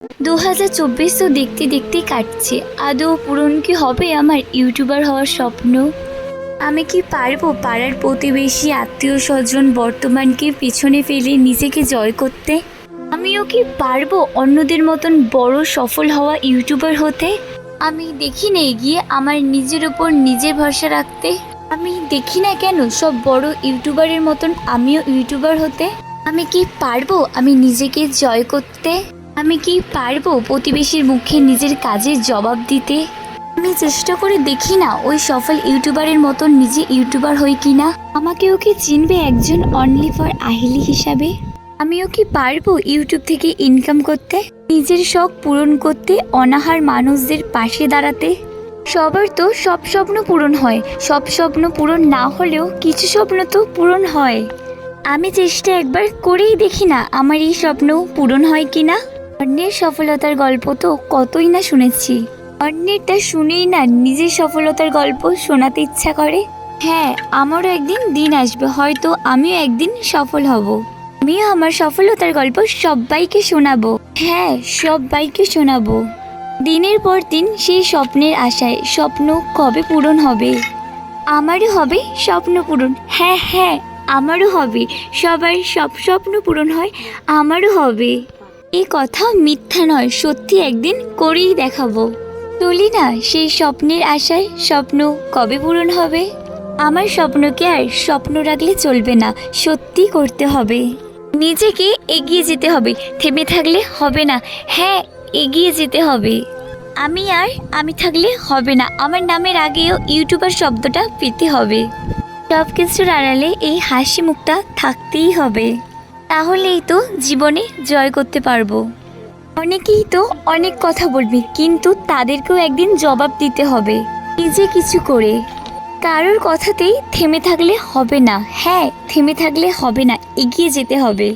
2024 তো দেখতে দেখতেই কাটছে। আদৌ পূরণ কি হবে আমার ইউটিউবার হওয়ার স্বপ্ন? আমি কি পারবো পাড়ার প্রতিবেশী আত্মীয় স্বজন বর্তমানকে পিছনে ফেলে নিজেকে জয় করতে? আমিও কি পারবো অন্যদের মতন বড় সফল হওয়া ইউটিউবার হতে? আমি দেখি না এগিয়ে আমার নিজের ওপর নিজের ভরসা রাখতে? আমি দেখি না কেন সব বড় ইউটিউবারের মতন আমিও ইউটিউবার হতে? আমি কি পারবো আমি নিজেকে জয় করতে? আমি কি পারবো প্রতিবেশীর মুখে নিজের কাজের জবাব দিতে? আমি চেষ্টা করে দেখি না ওই সফল ইউটিউবারের মতন নিজে ইউটিউবার হই কিনা। আমাকেও কি চিনবে একজন অনলি ফর আহিলি হিসাবে? আমিও কি পারবো ইউটিউব থেকে ইনকাম করতে, নিজের শখ পূরণ করতে, অনাহার মানুষদের পাশে দাঁড়াতে? সবার তো সব স্বপ্ন পূরণ হয়, সব স্বপ্ন পূরণ না হলেও কিছু স্বপ্ন তো পূরণ হয়। আমি চেষ্টা একবার করেই দেখি না আমার এই স্বপ্ন পূরণ হয় কিনা। অন্যের সফলতার গল্প তো কতই না শুনেছি, অন্যেরটা শুনেই না নিজের সফলতার গল্প শোনাতে ইচ্ছা করে। হ্যাঁ, আমারও একদিন দিন আসবে, হয়তো আমিও একদিন সফল হব। আমিও আমার সফলতার গল্প সবাইকে শোনাবো। হ্যাঁ, সবাইকে শোনাবো। দিনের পর দিন সেই স্বপ্নের আশায়, স্বপ্ন কবে পূরণ হবে? আমারও হবে স্বপ্ন পূরণ। হ্যাঁ হ্যাঁ, আমারও হবে। সবার সব স্বপ্ন পূরণ হয়, আমারও হবে। এই কথা মিথ্যা নয়, সত্যি একদিন করেই দেখাবো। চলি না সেই স্বপ্নের আশায়, স্বপ্ন কবে পূরণ হবে? আমার স্বপ্নকে আর স্বপ্ন রাখলে চলবে না, সত্যি করতে হবে। নিজেকে এগিয়ে যেতে হবে, থেমে থাকলে হবে না। হ্যাঁ, এগিয়ে যেতে হবে। আমি থাকলে হবে না, আমার নামের আগেও ইউটিউবার শব্দটা পেতে হবে। সব কিছুর আড়ালে এই হাসি মুখটা থাকতেই হবে, তাহলেই তো জীবনে জয় করতে পারবো। অনেকেই তো অনেক কথা বলবে, কিন্তু তাদেরকেও একদিন জবাব দিতে হবে নিজে কিছু করে। কারোর কথাতেই থেমে থাকলে হবে না। হ্যাঁ, থেমে থাকলে হবে না, এগিয়ে যেতে হবে।